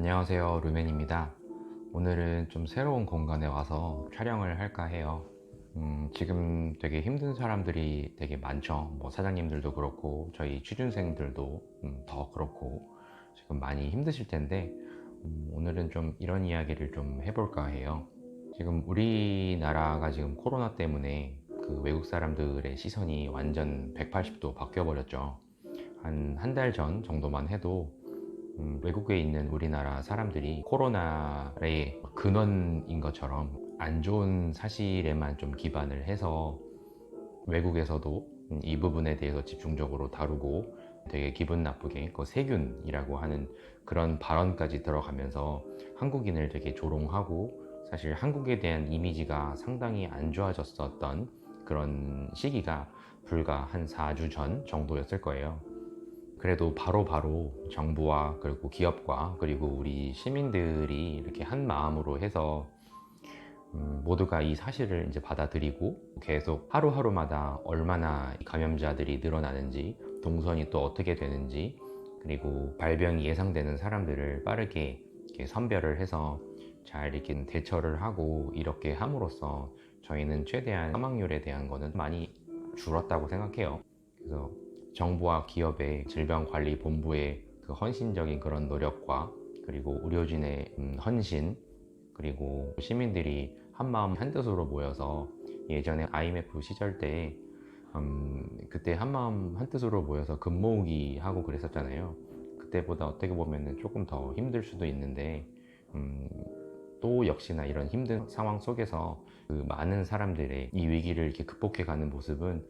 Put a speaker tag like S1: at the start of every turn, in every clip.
S1: 안녕하세요, 루멘입니다. 오늘은 좀 새로운 공간에 와서 촬영을 할까 해요. 지금 되게 힘든 사람들이 되게 많죠. 뭐 사장님들도 그렇고 저희 취준생들도 더 그렇고 지금 많이 힘드실 텐데, 오늘은 좀 이런 이야기를 좀 해볼까 해요. 지금 우리나라가 지금 코로나 때문에 그 외국 사람들의 시선이 완전 180도 바뀌어 버렸죠. 한 달 전 정도만 해도 외국에 있는 우리나라 사람들이 코로나의 근원인 것처럼 안 좋은 사실에만 좀 기반을 해서 외국에서도 이 부분에 대해서 집중적으로 다루고 되게 기분 나쁘게 그 세균이라고 하는 그런 발언까지 들어가면서 한국인을 되게 조롱하고, 사실 한국에 대한 이미지가 상당히 안 좋아졌었던 그런 시기가 불과 한 4주 전 정도였을 거예요. 그래도 바로바로 정부와 그리고 기업과 그리고 우리 시민들이 이렇게 한 마음으로 해서 모두가 이 사실을 이제 받아들이고 계속 하루하루마다 얼마나 감염자들이 늘어나는지, 동선이 또 어떻게 되는지, 그리고 발병이 예상되는 사람들을 빠르게 이렇게 선별을 해서 잘 이렇게 대처를 하고 이렇게 함으로써 저희는 최대한 사망률에 대한 거는 많이 줄었다고 생각해요. 그래서 정부와 기업의 질병관리본부의 그 헌신적인 그런 노력과 그리고 의료진의 헌신, 그리고 시민들이 한마음 한뜻으로 모여서 예전에 IMF 시절 때 그때 한마음 한뜻으로 모여서 금 모으기 하고 그랬었잖아요. 그때보다 어떻게 보면 조금 더 힘들 수도 있는데, 음, 또 역시나 이런 힘든 상황 속에서 그 많은 사람들의 이 위기를 이렇게 극복해가는 모습은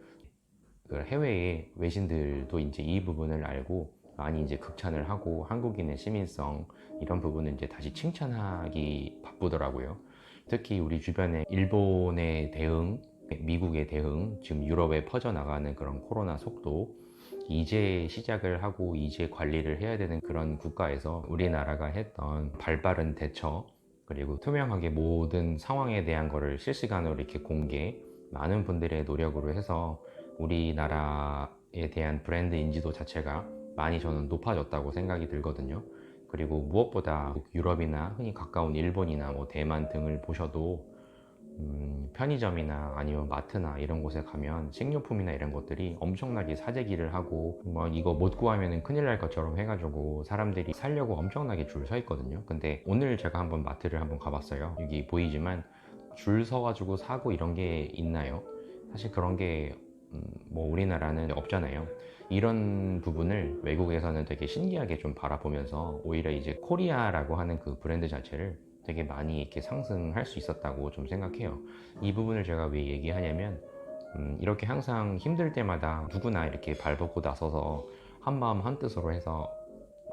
S1: 그 해외의 외신들도 이제 이 부분을 알고 많이 이제 극찬을 하고 한국인의 시민성 이런 부분을 이제 다시 칭찬하기 바쁘더라고요. 특히 우리 주변에 일본의 대응, 미국의 대응, 지금 유럽에 퍼져나가는 그런 코로나 속도, 이제 시작을 하고 이제 관리를 해야 되는 그런 국가에서 우리나라가 했던 발빠른 대처, 그리고 투명하게 모든 상황에 대한 거를 실시간으로 이렇게 공개, 많은 분들의 노력으로 해서 우리나라에 대한 브랜드 인지도 자체가 많이 저는 높아졌다고 생각이 들거든요. 그리고 무엇보다 유럽이나 흔히 가까운 일본이나 뭐 대만 등을 보셔도 편의점이나 아니면 마트나 이런 곳에 가면 식료품이나 이런 것들이 엄청나게 사재기를 하고 뭐 이거 못 구하면 큰일 날 것처럼 해가지고 사람들이 사려고 엄청나게 줄 서 있거든요. 근데 오늘 제가 한번 마트를 한번 가봤어요. 여기 보이지만 줄 서가지고 사고 이런 게 있나요? 사실 그런 게 뭐 우리나라는 없잖아요. 이런 부분을 외국에서는 되게 신기하게 좀 바라보면서 오히려 이제 코리아라고 하는 그 브랜드 자체를 되게 많이 이렇게 상승할 수 있었다고 좀 생각해요. 이 부분을 제가 왜 얘기하냐면, 이렇게 항상 힘들 때마다 누구나 이렇게 발벗고 나서서 한마음 한뜻으로 해서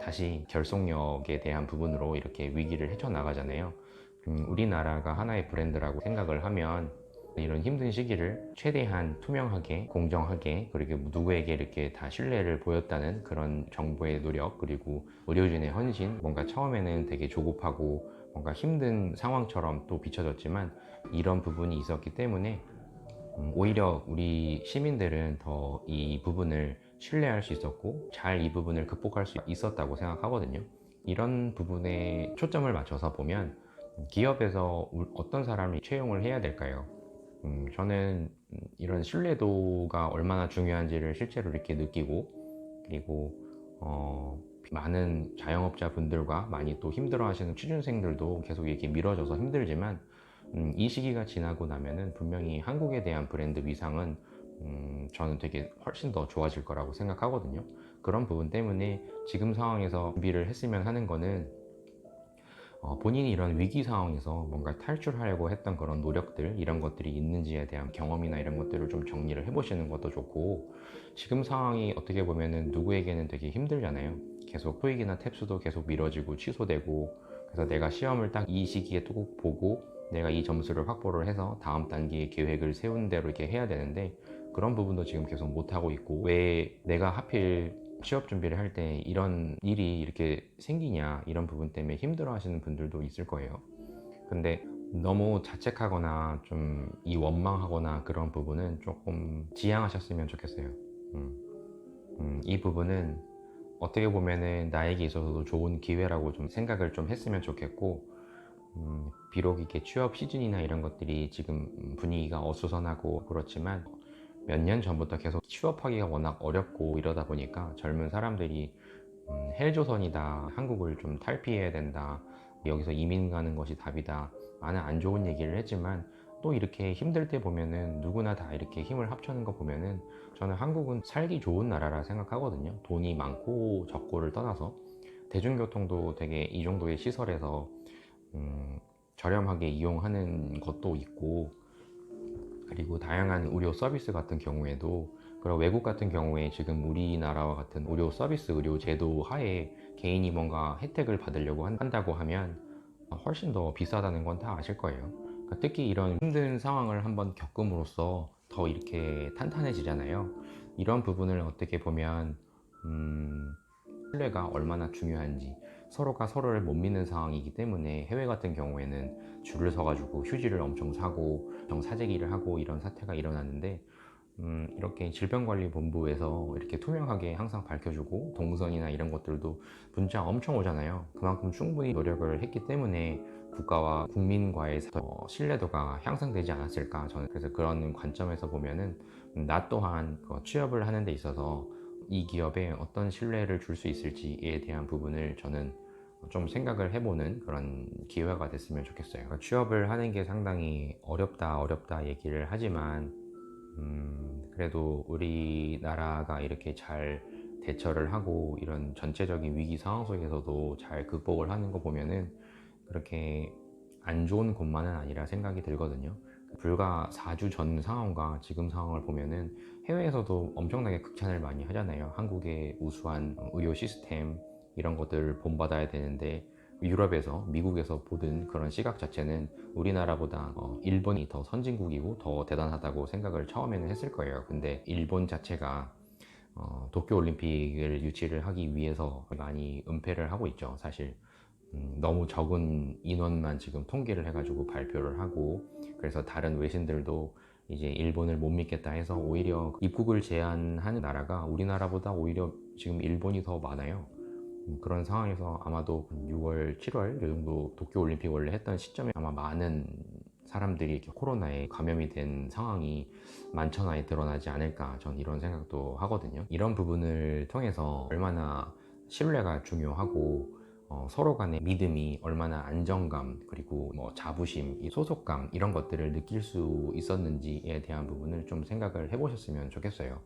S1: 다시 결속력에 대한 부분으로 이렇게 위기를 헤쳐나가잖아요. 우리나라가 하나의 브랜드라고 생각을 하면 이런 힘든 시기를 최대한 투명하게, 공정하게, 그리고 누구에게 이렇게 다 신뢰를 보였다는 그런 정부의 노력, 그리고 의료진의 헌신, 뭔가 처음에는 되게 조급하고 뭔가 힘든 상황처럼 또 비춰졌지만 이런 부분이 있었기 때문에 오히려 우리 시민들은 더 이 부분을 신뢰할 수 있었고 잘 이 부분을 극복할 수 있었다고 생각하거든요. 이런 부분에 초점을 맞춰서 보면 기업에서 어떤 사람이 채용을 해야 될까요? 저는 이런 신뢰도가 얼마나 중요한지를 실제로 이렇게 느끼고, 그리고 많은 자영업자 분들과 많이 또 힘들어 하시는 취준생들도 계속 이렇게 미뤄져서 힘들지만, 이 시기가 지나고 나면은 분명히 한국에 대한 브랜드 위상은 저는 되게 훨씬 더 좋아질 거라고 생각하거든요. 그런 부분 때문에 지금 상황에서 준비를 했으면 하는 거는, 본인이 이런 위기 상황에서 뭔가 탈출하려고 했던 그런 노력들, 이런 것들이 있는지에 대한 경험이나 이런 것들을 좀 정리를 해보시는 것도 좋고, 지금 상황이 어떻게 보면은 누구에게는 되게 힘들잖아요. 계속 토익이나 탭스도 계속 미뤄지고 취소되고, 그래서 내가 시험을 딱 이 시기에 또 보고 내가 이 점수를 확보를 해서 다음 단계의 계획을 세운 대로 이렇게 해야 되는데, 그런 부분도 지금 계속 못하고 있고, 왜 내가 하필 취업 준비를 할 때 이런 일이 이렇게 생기냐, 이런 부분 때문에 힘들어 하시는 분들도 있을 거예요. 근데 너무 자책하거나 좀 이 원망하거나 그런 부분은 조금 지양하셨으면 좋겠어요. 이 부분은 어떻게 보면은 나에게 있어서도 좋은 기회라고 좀 생각을 좀 했으면 좋겠고, 비록 이게 취업 시즌이나 이런 것들이 지금 분위기가 어수선하고 그렇지만 몇 년 전부터 계속 취업하기가 워낙 어렵고 이러다 보니까 젊은 사람들이 헬조선이다, 한국을 좀 탈피해야 된다, 여기서 이민 가는 것이 답이다, 많은 안 좋은 얘기를 했지만 또 이렇게 힘들 때 보면은 누구나 다 이렇게 힘을 합쳐는 거 보면은 저는 한국은 살기 좋은 나라라 생각하거든요. 돈이 많고 적고를 떠나서 대중교통도 되게 이 정도의 시설에서 저렴하게 이용하는 것도 있고, 그리고 다양한 의료 서비스 같은 경우에도, 그리고 외국 같은 경우에 지금 우리나라와 같은 의료 서비스, 의료 제도 하에 개인이 뭔가 혜택을 받으려고 한다고 하면 훨씬 더 비싸다는 건 다 아실 거예요. 그러니까 특히 이런 힘든 상황을 한번 겪음으로써 더 이렇게 탄탄해지잖아요. 이런 부분을 어떻게 보면 신뢰가 얼마나 중요한지, 서로가 서로를 못 믿는 상황이기 때문에 해외 같은 경우에는 줄을 서가지고 휴지를 엄청 사고 정사재기를 하고 이런 사태가 일어나는데, 이렇게 질병관리본부에서 이렇게 투명하게 항상 밝혀주고 동선이나 이런 것들도 문자 엄청 오잖아요. 그만큼 충분히 노력을 했기 때문에 국가와 국민과의 신뢰도가 향상되지 않았을까, 저는 그래서 그런 관점에서 보면은 나 또한 취업을 하는 데 있어서 이 기업에 어떤 신뢰를 줄 수 있을지에 대한 부분을 저는 좀 생각을 해보는 그런 기회가 됐으면 좋겠어요. 그러니까 취업을 하는 게 상당히 어렵다 얘기를 하지만 그래도 우리나라가 이렇게 잘 대처를 하고 이런 전체적인 위기 상황 속에서도 잘 극복을 하는 거 보면은 그렇게 안 좋은 곳만은 아니라 생각이 들거든요. 불과 4주 전 상황과 지금 상황을 보면은 해외에서도 엄청나게 극찬을 많이 하잖아요. 한국의 우수한 의료 시스템 이런 것들을 본받아야 되는데, 유럽에서 미국에서 보던 그런 시각 자체는 우리나라보다 일본이 더 선진국이고 더 대단하다고 생각을 처음에는 했을 거예요. 근데 일본 자체가 도쿄올림픽을 유치를 하기 위해서 많이 은폐를 하고 있죠, 사실. 너무 적은 인원만 지금 통계를 해가지고 발표를 하고, 그래서 다른 외신들도 이제 일본을 못 믿겠다 해서 오히려 입국을 제한하는 나라가 우리나라보다 오히려 지금 일본이 더 많아요. 그런 상황에서 아마도 6월, 7월 이 정도 도쿄올림픽 원래 했던 시점에 아마 많은 사람들이 이렇게 코로나에 감염이 된 상황이 만천하에 드러나지 않을까, 전 이런 생각도 하거든요. 이런 부분을 통해서 얼마나 신뢰가 중요하고 서로 간의 믿음이 얼마나 안정감, 그리고 뭐 자부심, 소속감 이런 것들을 느낄 수 있었는지에 대한 부분을 좀 생각을 해보셨으면 좋겠어요.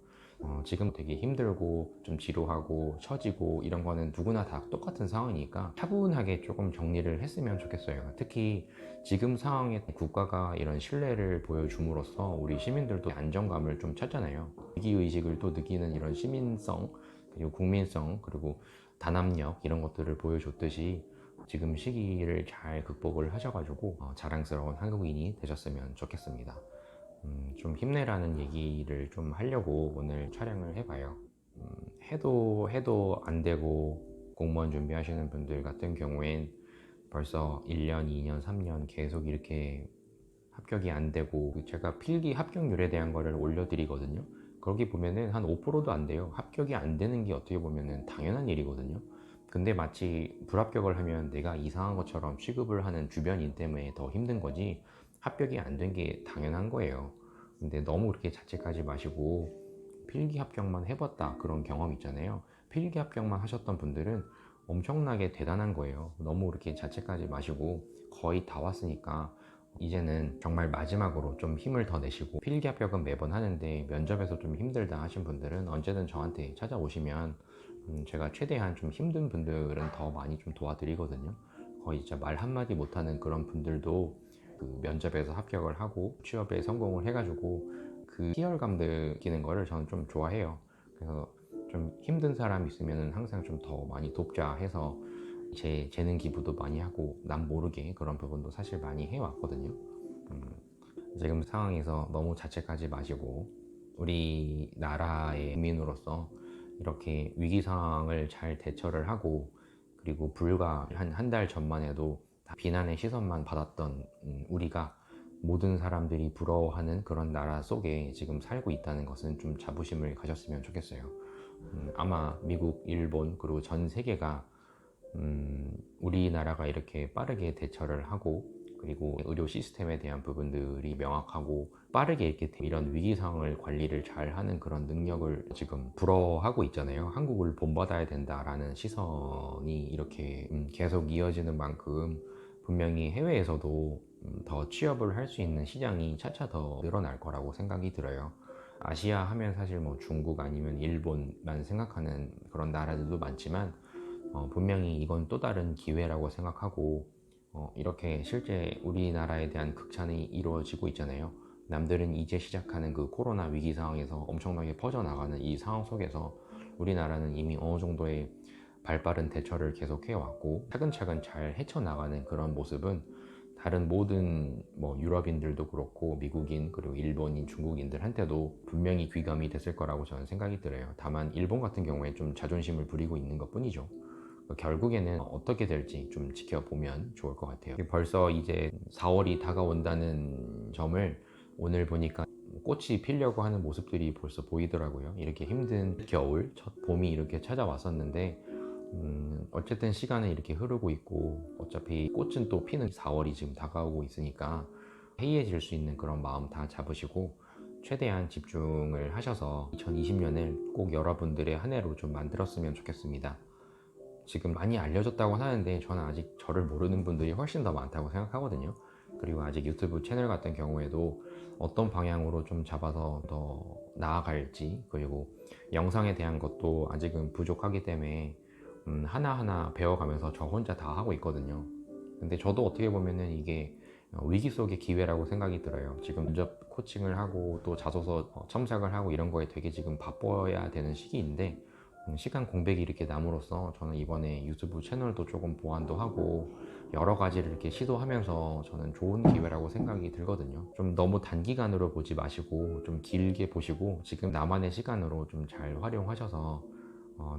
S1: 지금 되게 힘들고 좀 지루하고 처지고 이런 거는 누구나 다 똑같은 상황이니까 차분하게 조금 정리를 했으면 좋겠어요. 특히 지금 상황에 국가가 이런 신뢰를 보여줌으로써 우리 시민들도 안정감을 좀 찾잖아요. 위기의식을 또 느끼는 이런 시민성, 그리고 국민성, 그리고 단합력 이런 것들을 보여줬듯이 지금 시기를 잘 극복을 하셔가지고 자랑스러운 한국인이 되셨으면 좋겠습니다. 좀 힘내라는 얘기를 좀 하려고 오늘 촬영을 해봐요. 해도 안 되고 공무원 준비하시는 분들 같은 경우엔 벌써 1년, 2년, 3년 계속 이렇게 합격이 안 되고, 제가 필기 합격률에 대한 거를 올려드리거든요. 거기 보면은 한 5%도 안 돼요. 합격이 안 되는 게 어떻게 보면은 당연한 일이거든요. 근데 마치 불합격을 하면 내가 이상한 것처럼 취급을 하는 주변인 때문에 더 힘든 거지, 합격이 안 된 게 당연한 거예요. 근데 너무 그렇게 자책하지 마시고 필기 합격만 해봤다 그런 경험 있잖아요. 필기 합격만 하셨던 분들은 엄청나게 대단한 거예요. 너무 그렇게 자책하지 마시고 거의 다 왔으니까 이제는 정말 마지막으로 좀 힘을 더 내시고, 필기 합격은 매번 하는데 면접에서 좀 힘들다 하신 분들은 언제든 저한테 찾아오시면 제가 최대한 좀 힘든 분들은 더 많이 좀 도와드리거든요. 거의 진짜 말 한마디 못하는 그런 분들도 그 면접에서 합격을 하고 취업에 성공을 해가지고 그 희열감 느끼는 거를 저는 좀 좋아해요. 그래서 좀 힘든 사람 있으면 항상 좀 더 많이 돕자 해서 제 재능 기부도 많이 하고 남 모르게 그런 부분도 사실 많이 해왔거든요. 지금 상황에서 너무 자책하지 마시고 우리나라의 국민으로서 이렇게 위기 상황을 잘 대처를 하고, 그리고 불과 한 달 전만 해도 다 비난의 시선만 받았던 우리가 모든 사람들이 부러워하는 그런 나라 속에 지금 살고 있다는 것은 좀 자부심을 가졌으면 좋겠어요. 아마 미국, 일본 그리고 전 세계가 우리나라가 이렇게 빠르게 대처를 하고 그리고 의료 시스템에 대한 부분들이 명확하고 빠르게 이렇게 이런 위기 상황을 관리를 잘 하는 그런 능력을 지금 불허하고 있잖아요. 한국을 본받아야 된다라는 시선이 이렇게 계속 이어지는 만큼 분명히 해외에서도 더 취업을 할 수 있는 시장이 차차 더 늘어날 거라고 생각이 들어요. 아시아 하면 사실 뭐 중국 아니면 일본만 생각하는 그런 나라들도 많지만 분명히 이건 또 다른 기회라고 생각하고 이렇게 실제 우리나라에 대한 극찬이 이루어지고 있잖아요. 남들은 이제 시작하는 그 코로나 위기 상황에서 엄청나게 퍼져나가는 이 상황 속에서 우리나라는 이미 어느 정도의 발빠른 대처를 계속 해왔고 차근차근 잘 헤쳐나가는 그런 모습은 다른 모든 뭐 유럽인들도 그렇고 미국인 그리고 일본인 중국인들한테도 분명히 귀감이 됐을 거라고 저는 생각이 들어요. 다만 일본 같은 경우에 좀 자존심을 부리고 있는 것 뿐이죠. 결국에는 어떻게 될지 좀 지켜보면 좋을 것 같아요. 벌써 이제 4월이 다가온다는 점을 오늘 보니까 꽃이 피려고 하는 모습들이 벌써 보이더라고요. 이렇게 힘든 겨울, 첫 봄이 이렇게 찾아왔었는데 어쨌든 시간은 이렇게 흐르고 있고 어차피 꽃은 또 피는 4월이 지금 다가오고 있으니까 해이해질 수 있는 그런 마음 다 잡으시고 최대한 집중을 하셔서 2020년을 꼭 여러분들의 한 해로 좀 만들었으면 좋겠습니다. 지금 많이 알려졌다고 하는데 저는 아직 저를 모르는 분들이 훨씬 더 많다고 생각하거든요. 그리고 아직 유튜브 채널 같은 경우에도 어떤 방향으로 좀 잡아서 더 나아갈지 그리고 영상에 대한 것도 아직은 부족하기 때문에 하나하나 배워가면서 저 혼자 다 하고 있거든요. 근데 저도 어떻게 보면은 이게 위기 속의 기회라고 생각이 들어요. 지금 면접 코칭을 하고 또 자소서 첨삭을 하고 이런 거에 되게 지금 바빠야 되는 시기인데 시간 공백이 이렇게 남으로써 저는 이번에 유튜브 채널도 조금 보완도 하고 여러 가지를 이렇게 시도하면서 저는 좋은 기회라고 생각이 들거든요. 좀 너무 단기간으로 보지 마시고 좀 길게 보시고 지금 나만의 시간으로 좀 잘 활용하셔서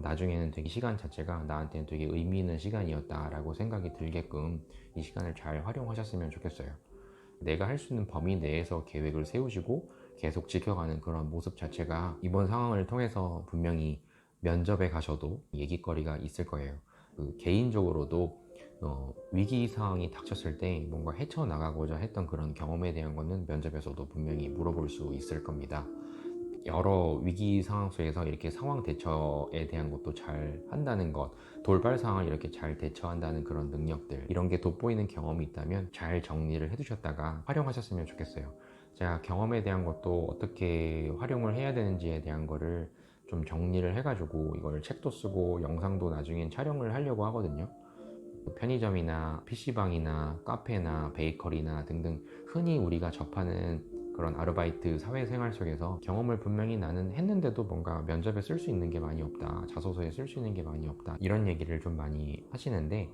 S1: 나중에는 되게 시간 자체가 나한테는 되게 의미 있는 시간이었다라고 생각이 들게끔 이 시간을 잘 활용하셨으면 좋겠어요. 내가 할 수 있는 범위 내에서 계획을 세우시고 계속 지켜가는 그런 모습 자체가 이번 상황을 통해서 분명히 면접에 가셔도 얘기거리가 있을 거예요. 개인적으로도 위기 상황이 닥쳤을 때 뭔가 헤쳐나가고자 했던 그런 경험에 대한 거는 면접에서도 분명히 물어볼 수 있을 겁니다. 여러 위기 상황 속에서 이렇게 상황 대처에 대한 것도 잘 한다는 것, 돌발 상황을 이렇게 잘 대처한다는 그런 능력들, 이런 게 돋보이는 경험이 있다면 잘 정리를 해두셨다가 활용하셨으면 좋겠어요. 제가 경험에 대한 것도 어떻게 활용을 해야 되는지에 대한 거를 좀 정리를 해가지고 이걸 책도 쓰고 영상도 나중엔 촬영을 하려고 하거든요. 편의점이나 PC방이나 카페나 베이커리나 등등 흔히 우리가 접하는 그런 아르바이트 사회생활 속에서 경험을 분명히 나는 했는데도 뭔가 면접에 쓸 수 있는 게 많이 없다, 자소서에 쓸 수 있는 게 많이 없다, 이런 얘기를 좀 많이 하시는데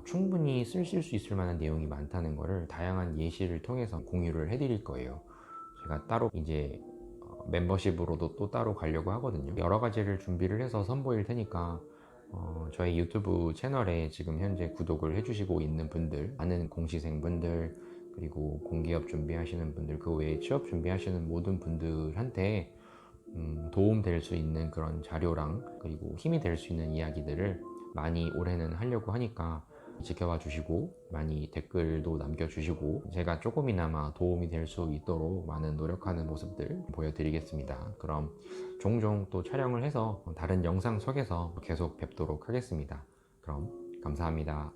S1: 충분히 쓰실 수 있을 만한 내용이 많다는 거를 다양한 예시를 통해서 공유를 해드릴 거예요. 제가 따로 이제 멤버십으로도 또 따로 가려고 하거든요. 여러 가지를 준비를 해서 선보일 테니까 저희 유튜브 채널에 지금 현재 구독을 해주시고 있는 분들, 아는 공시생분들, 그리고 공기업 준비하시는 분들, 그 외에 취업 준비하시는 모든 분들한테 도움 될 수 있는 그런 자료랑 그리고 힘이 될 수 있는 이야기들을 많이 올해는 하려고 하니까 지켜봐 주시고 많이 댓글도 남겨주시고 제가 조금이나마 도움이 될 수 있도록 많은 노력하는 모습들 보여드리겠습니다. 그럼 종종 또 촬영을 해서 다른 영상 속에서 계속 뵙도록 하겠습니다. 그럼 감사합니다.